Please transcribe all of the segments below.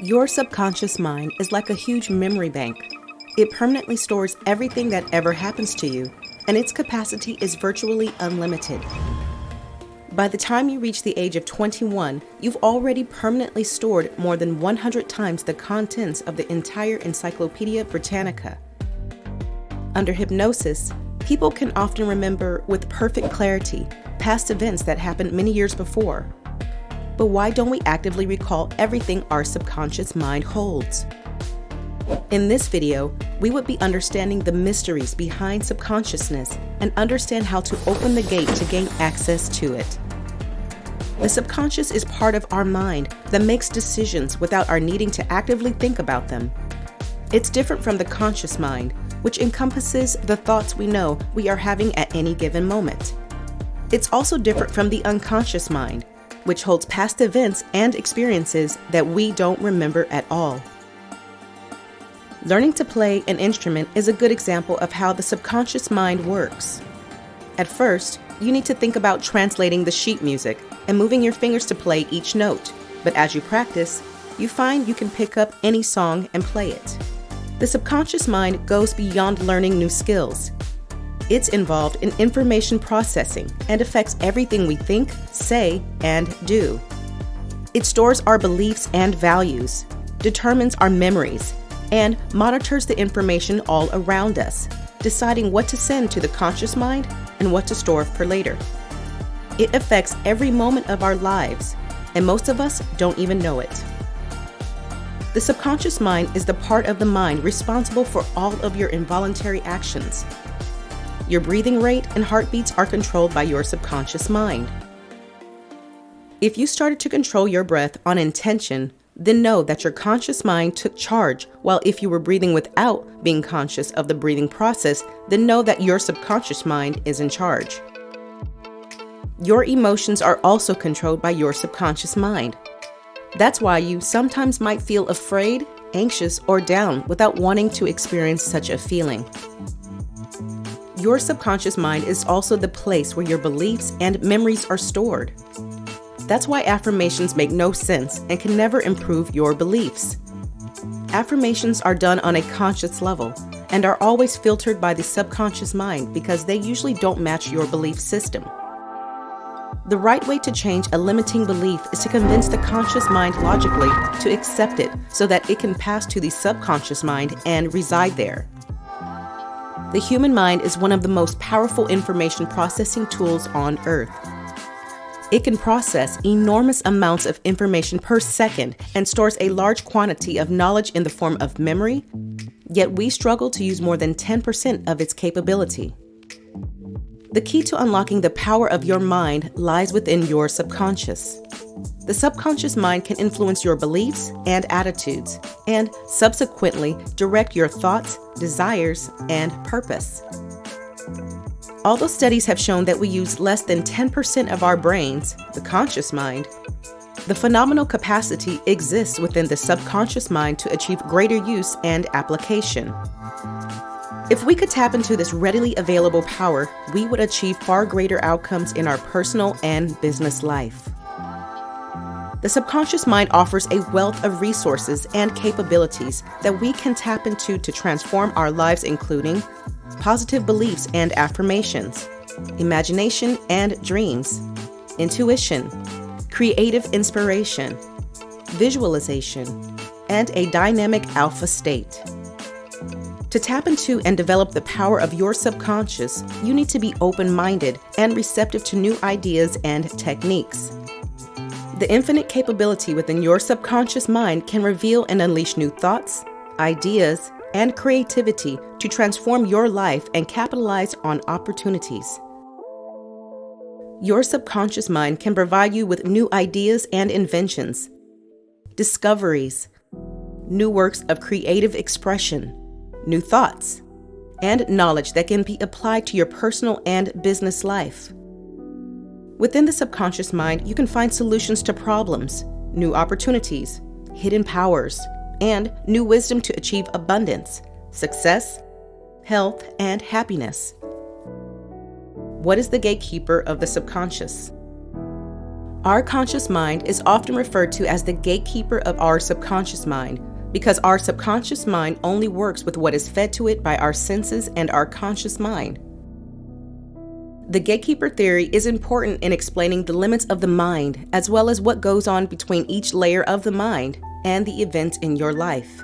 Your subconscious mind is like a huge memory bank. It permanently stores everything that ever happens to you, and its capacity is virtually unlimited. By the time you reach the age of 21, you've already permanently stored more than 100 times the contents of the entire Encyclopedia Britannica. Under hypnosis, people can often remember with perfect clarity past events that happened many years before. But why don't we actively recall everything our subconscious mind holds? In this video, we would be understanding the mysteries behind subconsciousness and understand how to open the gate to gain access to it. The subconscious is part of our mind that makes decisions without our needing to actively think about them. It's different from the conscious mind, which encompasses the thoughts we know we are having at any given moment. It's also different from the unconscious mind, which holds past events and experiences that we don't remember at all. Learning to play an instrument is a good example of how the subconscious mind works. At first, you need to think about translating the sheet music and moving your fingers to play each note, but as you practice, you find you can pick up any song and play it. The subconscious mind goes beyond learning new skills. It's involved in information processing and affects everything we think, say, and do. It stores our beliefs and values, determines our memories, and monitors the information all around us, deciding what to send to the conscious mind and what to store for later. It affects every moment of our lives, and most of us don't even know it. The subconscious mind is the part of the mind responsible for all of your involuntary actions. Your breathing rate and heartbeats are controlled by your subconscious mind. If you started to control your breath on intention, then know that your conscious mind took charge, while if you were breathing without being conscious of the breathing process, then know that your subconscious mind is in charge. Your emotions are also controlled by your subconscious mind. That's why you sometimes might feel afraid, anxious, or down without wanting to experience such a feeling. Your subconscious mind is also the place where your beliefs and memories are stored. That's why affirmations make no sense and can never improve your beliefs. Affirmations are done on a conscious level and are always filtered by the subconscious mind because they usually don't match your belief system. The right way to change a limiting belief is to convince the conscious mind logically to accept it so that it can pass to the subconscious mind and reside there. The human mind is one of the most powerful information processing tools on Earth. It can process enormous amounts of information per second and stores a large quantity of knowledge in the form of memory, yet we struggle to use more than 10% of its capability. The key to unlocking the power of your mind lies within your subconscious. The subconscious mind can influence your beliefs and attitudes, and subsequently direct your thoughts, desires, and purpose. Although studies have shown that we use less than 10% of our brains, the conscious mind, the phenomenal capacity exists within the subconscious mind to achieve greater use and application. If we could tap into this readily available power, we would achieve far greater outcomes in our personal and business life. The subconscious mind offers a wealth of resources and capabilities that we can tap into to transform our lives, including positive beliefs and affirmations, imagination and dreams, intuition, creative inspiration, visualization, and a dynamic alpha state. To tap into and develop the power of your subconscious, you need to be open-minded and receptive to new ideas and techniques. The infinite capability within your subconscious mind can reveal and unleash new thoughts, ideas, and creativity to transform your life and capitalize on opportunities. Your subconscious mind can provide you with new ideas and inventions, discoveries, new works of creative expression, new thoughts, and knowledge that can be applied to your personal and business life. Within the subconscious mind, you can find solutions to problems, new opportunities, hidden powers, and new wisdom to achieve abundance, success, health, and happiness. What is the gatekeeper of the subconscious? Our conscious mind is often referred to as the gatekeeper of our subconscious mind because our subconscious mind only works with what is fed to it by our senses and our conscious mind. The gatekeeper theory is important in explaining the limits of the mind as well as what goes on between each layer of the mind and the events in your life.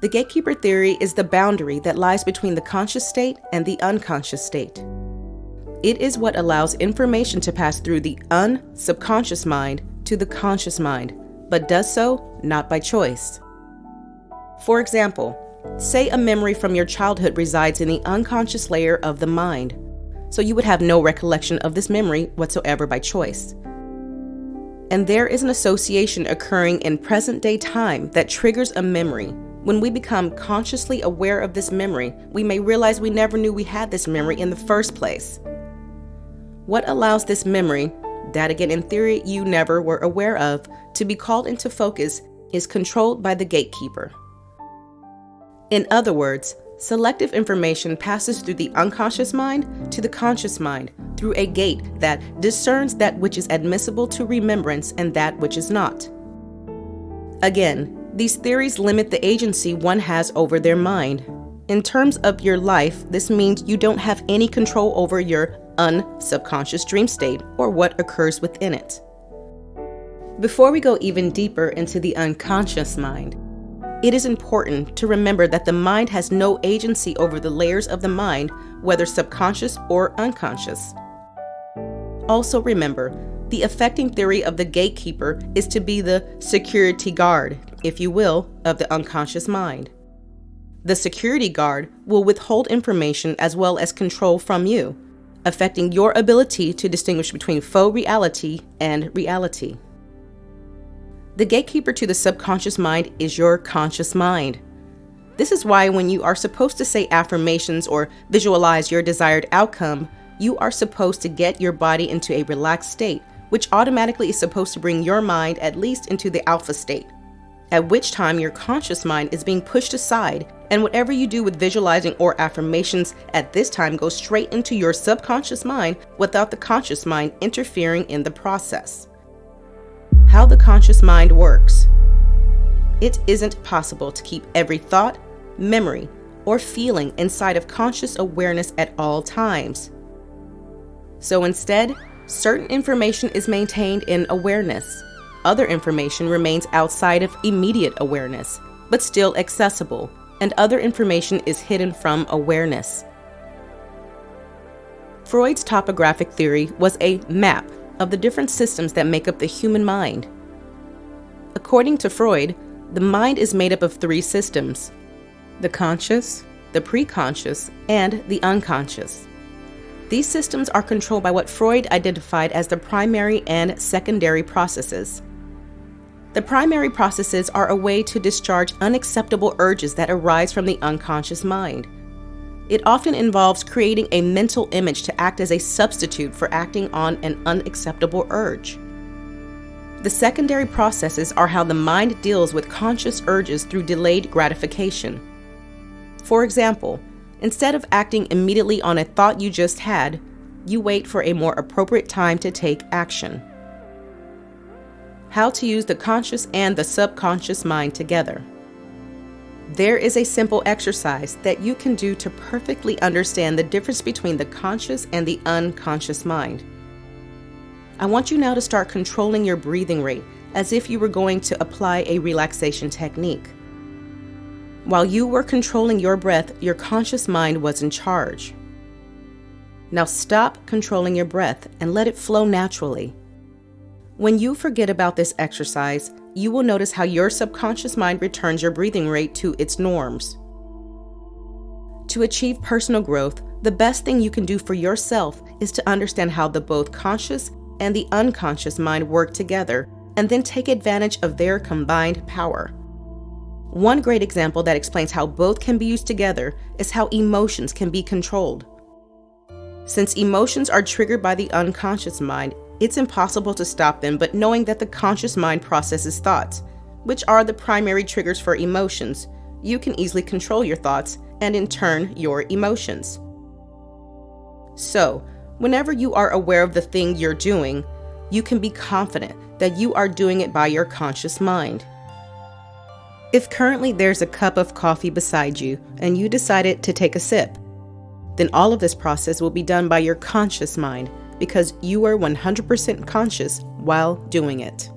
The gatekeeper theory is the boundary that lies between the conscious state and the unconscious state. It is what allows information to pass through the unsubconscious mind to the conscious mind, but does so not by choice. For example, say a memory from your childhood resides in the unconscious layer of the mind, so you would have no recollection of this memory whatsoever by choice. And there is an association occurring in present-day time that triggers a memory. When we become consciously aware of this memory, we may realize we never knew we had this memory in the first place. What allows this memory, that again in theory you never were aware of, to be called into focus is controlled by the gatekeeper. In other words, selective information passes through the unconscious mind to the conscious mind through a gate that discerns that which is admissible to remembrance and that which is not. Again, these theories limit the agency one has over their mind. In terms of your life, this means you don't have any control over your unsubconscious dream state or what occurs within it. Before we go even deeper into the unconscious mind, it is important to remember that the mind has no agency over the layers of the mind, whether subconscious or unconscious. Also remember, the affecting theory of the gatekeeper is to be the security guard, if you will, of the unconscious mind. The security guard will withhold information as well as control from you, affecting your ability to distinguish between faux reality and reality. The gatekeeper to the subconscious mind is your conscious mind. This is why when you are supposed to say affirmations or visualize your desired outcome, you are supposed to get your body into a relaxed state, which automatically is supposed to bring your mind at least into the alpha state, at which time your conscious mind is being pushed aside, and whatever you do with visualizing or affirmations at this time goes straight into your subconscious mind without the conscious mind interfering in the process. How the conscious mind works. It isn't possible to keep every thought, memory, or feeling inside of conscious awareness at all times. So instead, certain information is maintained in awareness. Other information remains outside of immediate awareness, but still accessible, and other information is hidden from awareness. Freud's topographic theory was a map of the different systems that make up the human mind. According to Freud, the mind is made up of three systems: the conscious, the preconscious, and the unconscious. These systems are controlled by what Freud identified as the primary and secondary processes. The primary processes are a way to discharge unacceptable urges that arise from the unconscious mind. It often involves creating a mental image to act as a substitute for acting on an unacceptable urge. The secondary processes are how the mind deals with conscious urges through delayed gratification. For example, instead of acting immediately on a thought you just had, you wait for a more appropriate time to take action. How to use the conscious and the subconscious mind together. There is a simple exercise that you can do to perfectly understand the difference between the conscious and the unconscious mind. I want you now to start controlling your breathing rate as if you were going to apply a relaxation technique. While you were controlling your breath, your conscious mind was in charge. Now stop controlling your breath and let it flow naturally. When you forget about this exercise, you will notice how your subconscious mind returns your breathing rate to its norms. To achieve personal growth, the best thing you can do for yourself is to understand how the both conscious and the unconscious mind work together, and then take advantage of their combined power. One great example that explains how both can be used together is how emotions can be controlled. Since emotions are triggered by the unconscious mind, it's impossible to stop them, but knowing that the conscious mind processes thoughts, which are the primary triggers for emotions, you can easily control your thoughts and in turn your emotions. So, whenever you are aware of the thing you're doing, you can be confident that you are doing it by your conscious mind. If currently there's a cup of coffee beside you and you decided to take a sip, then all of this process will be done by your conscious mind because you are 100% conscious while doing it.